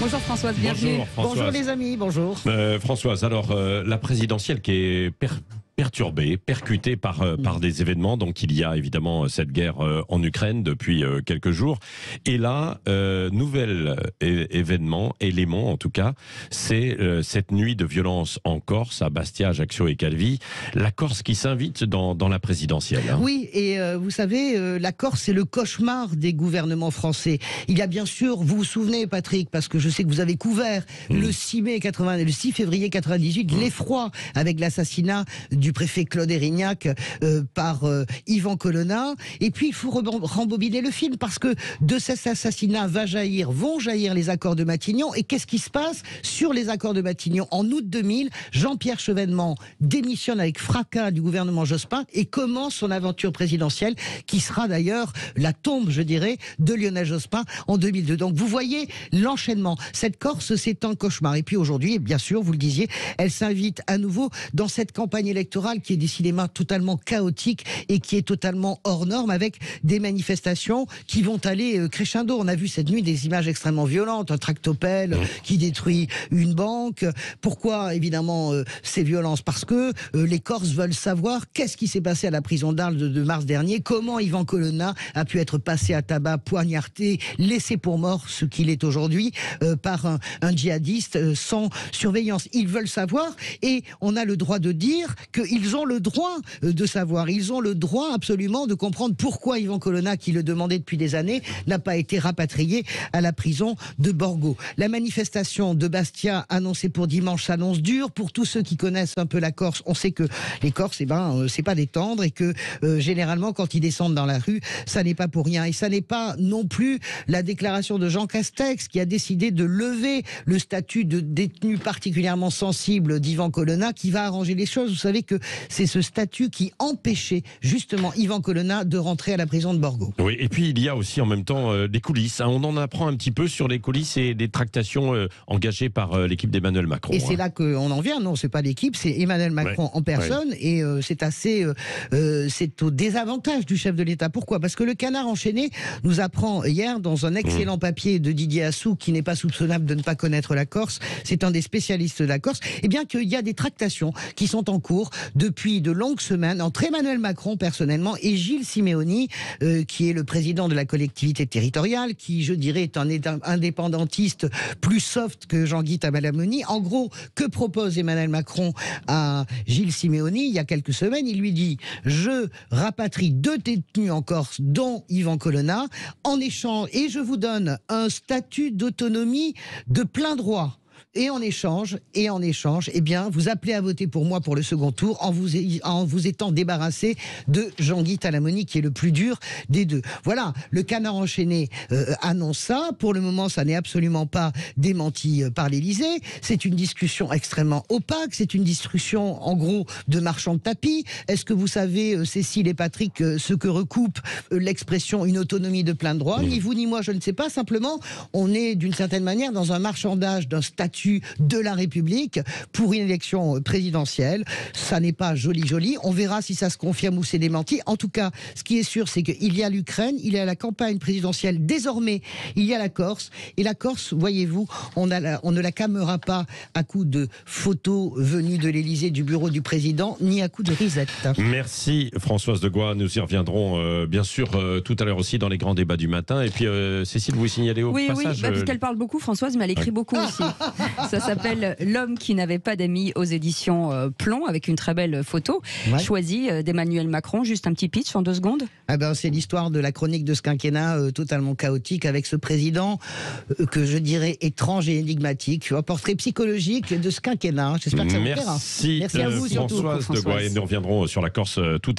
Bonjour Françoise, bienvenue. Bonjour Françoise. Bonjour les amis, bonjour. Françoise, alors la présidentielle qui est perturbée, percutée par des événements. Donc il y a évidemment cette guerre en Ukraine depuis quelques jours. Et là, élément en tout cas, c'est cette nuit de violence en Corse, à Bastia, Ajaccio et Calvi. La Corse qui s'invite dans la présidentielle. Hein. Oui, et vous savez, la Corse, c'est le cauchemar des gouvernements français. Il y a bien sûr, vous vous souvenez Patrick, parce que je sais que vous avez couvert le 6 février 98, l'effroi avec l'assassinat du préfet Claude Érignac par Yvan Colonna. Et puis il faut rembobiner le film, parce que de cet assassinat vont jaillir les accords de Matignon. Et qu'est-ce qui se passe sur les accords de Matignon? En août 2000, Jean-Pierre Chevènement démissionne avec fracas du gouvernement Jospin et commence son aventure présidentielle, qui sera d'ailleurs la tombe, je dirais, de Lionel Jospin en 2002. Donc vous voyez l'enchaînement. Cette Corse, c'est un cauchemar. Et puis aujourd'hui, bien sûr, vous le disiez, elle s'invite à nouveau dans cette campagne électorale qui est décidément totalement chaotique et qui est totalement hors norme, avec des manifestations qui vont aller crescendo. On a vu cette nuit des images extrêmement violentes, un tractopelle qui détruit une banque. Pourquoi, évidemment, ces violences? Parce que les Corses veulent savoir qu'est-ce qui s'est passé à la prison d'Arles de mars dernier, comment Yvan Colonna a pu être passé à tabac, poignardé, laissé pour mort, ce qu'il est aujourd'hui, par un djihadiste sans surveillance. Ils veulent savoir, et on a le droit de dire qu'ils ont le droit de savoir. Ils ont le droit absolument de comprendre pourquoi Yvan Colonna, qui le demandait depuis des années, n'a pas été rapatrié à la prison de Borgo. La manifestation de Bastia annoncée pour dimanche s'annonce dure. Pour tous ceux qui connaissent un peu la Corse, on sait que les Corses, c'est pas des tendres, et que généralement quand ils descendent dans la rue, ça n'est pas pour rien. Et ça n'est pas non plus la déclaration de Jean Castex, qui a décidé de lever le statut de détenu particulièrement sensible d'Yvan Colonna, qui va arranger les choses. Vous savez que c'est ce statut qui empêchait justement Yvan Colonna de rentrer à la prison de Borgo. Oui, et puis il y a aussi en même temps des coulisses. Hein. On en apprend un petit peu sur les coulisses et des tractations engagées par l'équipe d'Emmanuel Macron. Et c'est là qu'on en vient. Non, c'est pas l'équipe, c'est Emmanuel Macron en personne. Et c'est au désavantage du chef de l'État. Pourquoi? Parce que le Canard enchaîné nous apprend hier, dans un excellent papier de Didier Assou, qui n'est pas soupçonnable de ne pas connaître la Corse, c'est un des spécialistes de la Corse, eh bien qu'il y a des tractations qui sont en cours depuis de longues semaines entre Emmanuel Macron personnellement et Gilles Simeoni, qui est le président de la collectivité territoriale, qui, je dirais, est un indépendantiste plus soft que Jean-Guy Tabalamoni. En gros, que propose Emmanuel Macron à Gilles Simeoni il y a quelques semaines? Il lui dit: je rapatrie 2 détenus en Corse, dont Yvan Colonna, en échange, et je vous donne un statut d'autonomie de plein droit. Et en échange, eh bien, vous appelez à voter pour moi pour le second tour, en vous étant débarrassé de Jean-Guy Tabalamoni, qui est le plus dur des deux. Voilà, le Canard enchaîné annonce ça. Pour le moment, ça n'est absolument pas démenti par l'Élysée. C'est une discussion extrêmement opaque. C'est une discussion, en gros, de marchand de tapis. Est-ce que vous savez, Cécile et Patrick, ce que recoupe l'expression une autonomie de plein droit? Ni vous ni moi, je ne sais pas. Simplement, on est d'une certaine manière dans un marchandage d'un statut de la République pour une élection présidentielle. Ça n'est pas joli. On verra si ça se confirme ou c'est démenti. En tout cas, ce qui est sûr, c'est qu'il y a l'Ukraine, il y a la campagne présidentielle. Désormais, il y a la Corse. Et la Corse, voyez-vous, on ne la calmera pas à coup de photos venues de l'Élysée, du bureau du président, ni à coup de risette. Merci Françoise de Gois. Nous y reviendrons bien sûr tout à l'heure aussi dans les grands débats du matin. Et puis Cécile, vous signalez au passage... Oui, parce qu'elle parle beaucoup, Françoise, mais elle écrit beaucoup aussi. Ça s'appelle L'homme qui n'avait pas d'amis, aux éditions Plomb, avec une très belle photo choisie d'Emmanuel Macron. Juste un petit pitch en 2 secondes. C'est l'histoire de la chronique de ce quinquennat totalement chaotique, avec ce président que je dirais étrange et énigmatique. Un portrait psychologique de ce quinquennat. J'espère que ça vous plaira. Merci à vous surtout. Françoise de Gois. Et nous reviendrons sur la Corse tout à l'heure.